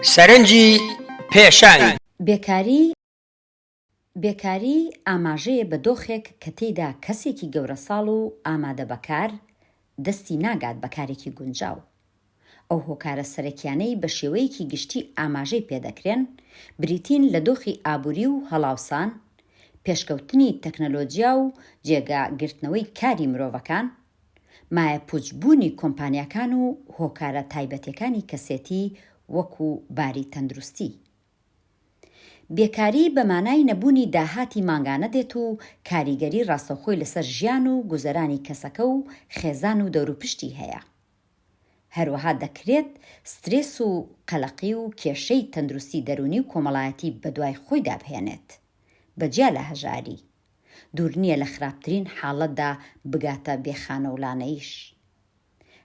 سەرنجی پێشاوی بێکاری ئاماژەیە بە دۆخێک کە تێیدا کەسێکی گەورە ساڵ و ئامادە بەکار دەستی ناگات بەکارێکی گونجاو. ئەو هۆکارە سەرەکیانەی بە شێوەیەکی گشتی ئاماژەی پێدەکرێن بریتین لە دۆخی ئابووری و هەڵاوسان، پێشکەوتنی تەکنەلۆجیا و جێگاگرتنەوەی کاری مرۆڤەکان، مایە پوچبوونی کۆمپانیاکان و هۆکارە تایبەتیەکانی کەسێتی وەکو باری تەندروستی. بێکاری بە مانای نەبوونی داهاتی ماگانە دێت و کاریگەری ڕاستەوخۆی لەسەر ژیان و گوزەرانی کەسەکە و خێزان و دەوروپشتی هەیە. هەروەها دەکرێت سترێس و قەلەقی و کێشەی تەندروستی دەرونی و کۆمەڵایەتی بەدوای خۆیدا بهێنێت، بەجیا لە هەژاری. دوور نییە لە خراپترین حاڵەتدا بگاتە بێخانەولانەیش.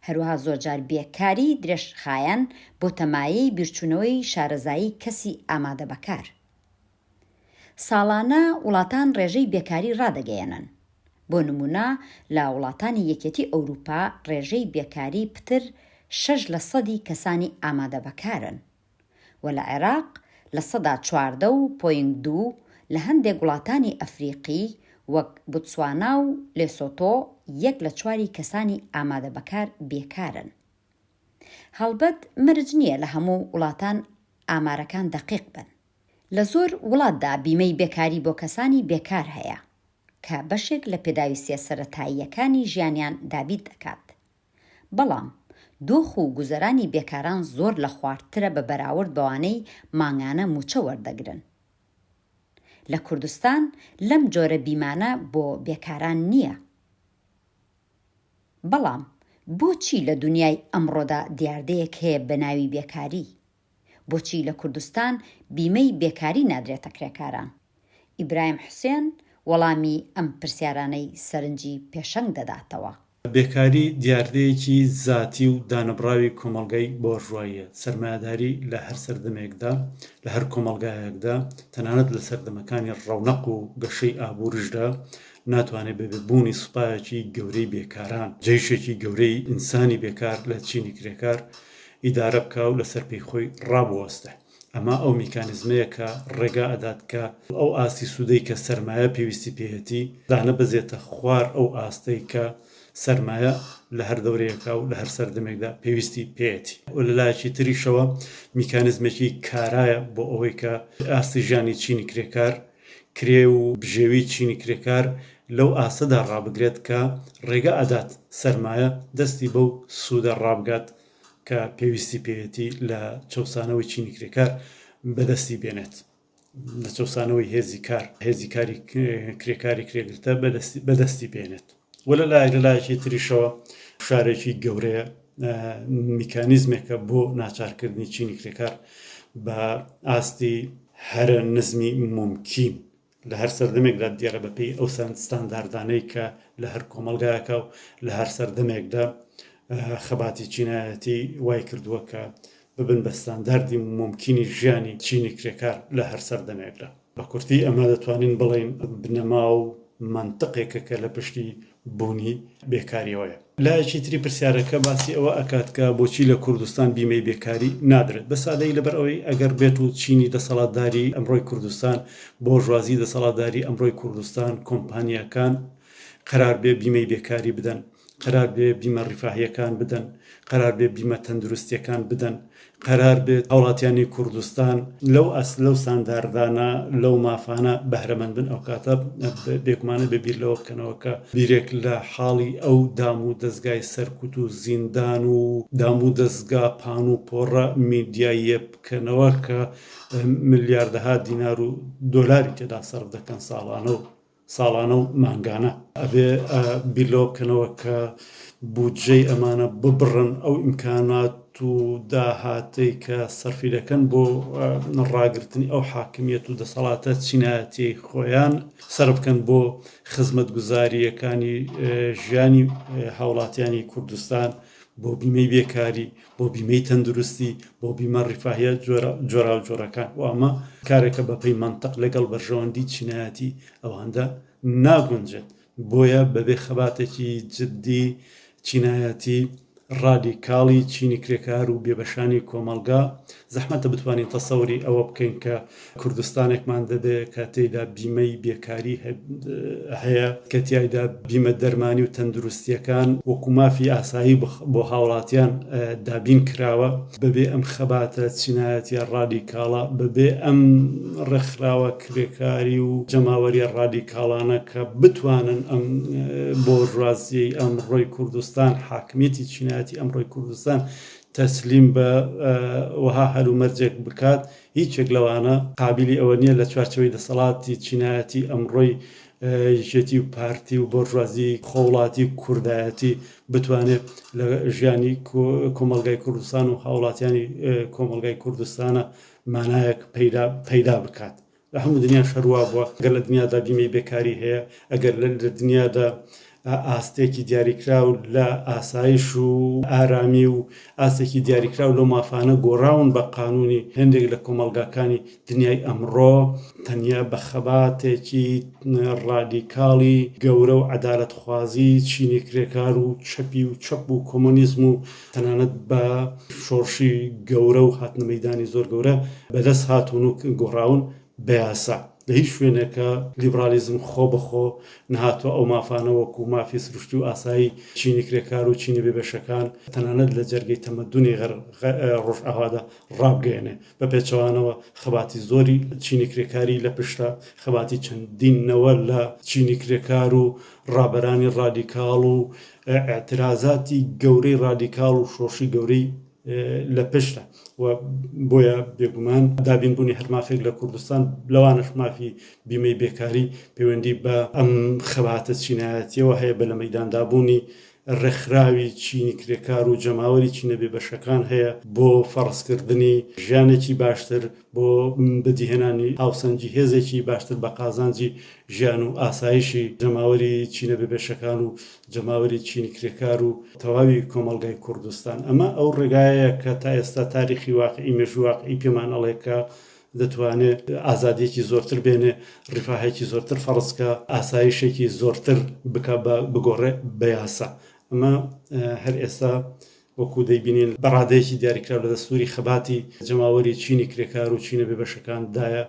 هەروەها زۆرجار بێکاری درێژخایەن بۆ تەمایەی بیرچوونەوەی شارەزایی کەسی ئامادە بەکار. ساڵانە وڵاتان ڕێژەی بێکاری ڕادەگەیەنن. بۆ نمونە لە وڵاتانی یەکێتی ئەوروپا ڕێژەی بێکاری پتر 6% کەسانی ئامادە بەکارن، و لە عێراق لە 14.2، لە هەندێک وڵاتانی ئەفریقی وەک بوتسوانا و لێسۆتۆ 1/4 کەسانی ئامادە بەکار بێکارن. هەڵبەت مەرج نییە لە هەموو وڵاتان ئامارەکان دەقیق بن. لە زۆر وڵاتدا بیمەی بێکاری بۆ کەسانی بێکار هەیە کە بەشێک لە پێداویستیە سەرەتاییەکانی ژیانیان دابین دەکات. بەڵام دۆخ و گوزەرانی بێکاران زۆر لە خواردترە بە بەراورد بەوانەی ماگانە موچە وەردەگرن. لە کوردستان لەم جۆرە بیمانە بۆ بێکاران نییە. بەڵام بۆچی لە دنیای ئەمڕۆدا دیاردەیەک هەیە بە ناوی بێکاری؟ بۆچی لە کوردستان بیمەی بێکاری نادرێتە کرێکاران؟ ئیبراهیم حوسێن وەڵامی ئەم پرسیارانەی سەرنجی پێشەنگ دەداتەوە. بێکاری دیاردەیەکی زاتی و دانەبراوی کۆمەڵگەی بۆژواییە. سەرمایه‌داری لە هەر سەردەمێکدا، لە هەر کۆمەڵگایەکدا، تەنانەت لە سەردەمەکانی ڕەونەق و گەشەی ئابوورشدا ناتوانێت بەبێبوونی سوپایەکی گەورەی بێکاران، جێشێکی گەورەی ئینسانی بێکار لە چینی کرێکار ئیدارە بکە و لەسەر پێی خۆی ڕابوەستە. ئەمە ئەو میکانیزمەیە کە ڕێگا ئەدات کە ئەو ئاستی سوودەی کە سەرمایە پێویستی پێهێتی دانە بەزێتە خوار ئەو ئاستەی کە سەرمایە لە هەر دەورەیەکە و لە هەر سەردەمێکدا پێویستی پێێتی. و لە لایەکی تریشەوە میکانیزمێکی کارایە بۆ ئەوەی کە ئاستی ژیانی چینی کرێکار کرێ و بژێوی چینی کرێکار لەو ئاستەدا ڕابگرێت کە ڕێگە ئەدات سەرمایە دەستی بەو سوودە ڕابگات کە پێویستی پێێتی لە چەوسانەوەی چینی کرێکار بەدەستی بێنێت، لە چەوسانەوەی هێزی کاری کرێکاری کرێگرتە بەدەستی بێنێت. و لە لایەکی تریشەوە شارێکی گەورەیە، میکانیزمێکە بۆ ناچارکردنی چینی کرێکار بە ئاستی هەرە نزمی ممکن لە هەر سەردەمێکدا دیارە بەپێی ئەو ستانداردانەی کە لە هەر کۆمەڵگایەکە و لە هەر سەردەمێکدا خەباتی چینایەتی وای کردووە کە ببن بە ستانداردی ممکنی ژیانی چینی کرێکار لە هەر سەردەمێکدا. بە کورتی ئەمە دەتوانین بڵێن بنەما و منطقێکە کە لە پشتی بوونی بێکاریەوەیە. لایەکی تری پرسیارەکە باسی ئەوە ئەکات کە بۆچی لە کوردستان بیمەی بێکاری نادرێت. بە سادەی لەبەر ئەوەی ئەگەر بێت و چینی دەسەڵاتداری ئەمڕۆی کوردستان، بۆژوازی دەسەڵاتداری ئەمڕۆی کوردستان، کۆمپانیاکان قەرار بێ بیمەی بێکاری بدەن، قەرار بێ بیمە ڕیفاهیەکان بدەن، قەرار بێ بیمە تەندروستیەکان بدەن، قەرار بێت هاوڵاتیانی کوردستان لەو سانداردانە لەو مافانە بەهرەمەند بن، ئەو کاتە بێگومانە ببیر لەوە بکەنەوە کە بیرێک لە حاڵی ئەو دام و دەستگای سەرکوت و زیندان و دام و دەستگا پان و پۆڕە میدیاییە بکەنەوە کە ملیاردەها دینار و دۆلاری تێدا سەرف دەکەن ساڵانە و مانگانە. ئەبێ بیرلەوە بکەنەوە کە بودجەی ئەمانە ببڕن ئەو ئیمکانات و داهاتەی کە سەرفی دەکەن بۆ ڕاگررتنی ئەو حاکمیەت و دەسەڵاتە چینایەتی خۆیان سەرف بکەن بۆ خزمەتگوزاریەکانی ژیانی هاوڵاتیانی کوردستان، بۆ بیمەی بێکاری، بۆ بیمەی تەندروستی، بۆ بیمە ڕیفاهیە جۆرا و جۆرەکان. و ئەمە کارێکە بەپەی منطق لەگەڵ بەرژەوەندی چینایەتی ئەوەندە ناگونجێت. بۆیە بەبێ خەباتێکی جددی چینایەتی ڕادیکاڵی چینی کرێکار و بێبەشانی کۆمەڵگا زەحمەتە بتوانین تەسەوری ئەوە بکەین کە کوردستانێکمان دەبێ کە تێیدا بیمەی بێکاری هەیە، کە تیایدا بیمە دەرمانی و تەندروستیەکان وەکو مافی ئاسایی بۆ هاوڵاتیان دابین کراوە بەبێ ئەم خەباتە چینایەتیە ڕادیکاڵە، بەبێ ئەم ڕێکخراوە کرێکاری و جەماوەریە ڕادیکاڵانە کە بتوانن ئەم بۆژوازیەی ئەم ڕۆی کوردستان حاکمیەتی چینایەتی ئەم ڕۆی کوردستان تەسلیم بە وەها هەلومەرجێک بکات. هیچێک لەوانە قابلی ئەوە نییە لە چوارچەوەی دەسەڵاتی چینایەتی ئەم ڕۆی یەکێتی و پارتی و بۆژوازی خۆوڵاتی کوردایەتی بتوانێت لە ژیانی کۆمەلگای کوردستان و هاوڵاتیانی کۆمەلگای کوردستانە مانایەک پەیدا بکات. لە هەموو دنیا شەروا بووە، ئەگەر لە دنیادا بیمەی بێکاری هەیە، ئەگەر لە دنیادا ئاستێکی دیاریکراو لە ئاسایش و ئارامی و ئاستێکی دیاریکراو لە مافانە گۆڕاون بە قانونی هەندێک لە کۆمەلگاکانی دنیای ئەمڕۆ تەنیا بە خەباتێکی ڕادیکاڵی گەورە و عەدالەتخوازی چینی کرێکار و چەپی و چەپ و کۆمۆنیزم و تەنانەت بە شۆڕشی گەورە و هاتنە مەیدانی زۆر گەورە بەدەست هاتوون و گۆڕاون بە یاسا. لە هیچ شوێنێکە لیبرالیزم خۆ بەخۆ نهاتوە ئەو مافانە وەکو مافی سروشتی و ئاسایی چینی کرێکار و چینی بێبەشەکان تەنانەت لە جەرگەی تەمەدونی ڕۆژئاوادا ڕابگەێنێ. بە پێچەوانەوە خەباتی زۆری چینی کرێکاری لە پشتە، خەباتی چەندینەوە لە چینی کرێکار و ڕابەرانی ڕادیکاڵ و ئاعترازاتی گەورەی ڕادیکاڵ و شۆڕشی گەورەی لە پشتە. و بۆیە بێگومان دابینبوونی هەر مافێک لە کوردستان لەوانش مافی بیمەی بێکاری پەیوەندی بە ئەم خەباتە چینایەتیەوە هەیە، بە لە مەیداندابوونی ڕێکخراوی چینی کرێکار و جەماوەری چینە بێبەشەکان هەیە بۆ فەڕستکردنی ژیانێکی باشتر، بۆ بەدیهێنانی هاوسەنگی هێزێکی باشتر بە قازانجی ژیان و ئاسایشی جەماوەری چینە بێبەشەکان و جەماوەری چینی کرێکار و تەواوی کۆمەلگای کوردستان. ئەمە ئەو ڕێگایە کە تا ئێستا تاریخی واقعی مێژووی واقعی پێمان ئەڵێکە دەتوانێت ئازادیەکی زۆرتر بێنێ، ڕیفاهەیەکی زۆرتر فەڕستکە، ئاسایشێکی زۆرتر بکە بگۆڕێ بە یاسا. ئەمە هەر ئێستا وەکو دەیبینین بەڕادەیەکی دیاریکراو لە دەستوری خەباتی جەماوەری چینی کرێکار و چینە بێبەشەکاندایە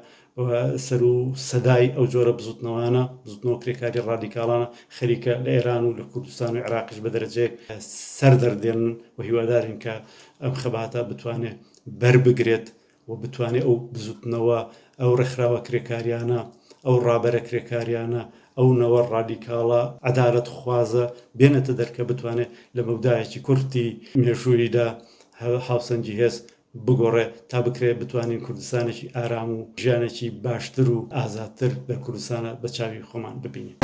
سەر و سەدای ئەو جۆرە بزوتنەوەیانە، بزوتنەوە کرێکاری ڕادیکاڵانە خەریکە لە ئێران و لە کوردستان و عێراقیش بە دەرەجەیەک سەر دەردێنن و هیوادارین کە ئەم خەباتە بتوانێت بەربگرێت و بتوانێت ئەو بزوتنەوە، ئەو ڕێکخراوە کرێکاریانە، ئەو ڕابەرە کرێکاریانە، ئەو نەوە ڕادیکاڵە عەدالەتخوازە بێنێتە دەرکە بتوانێت لە مەودایەکی کورتی مێژوویدا هاوسەنگی هێز بگۆڕێ تا بکرێت بتوانین کوردستانێکی ئارام و ژیانێکی باشتر و ئازادتر لە کوردستانە بە چاوی خۆمان ببینین.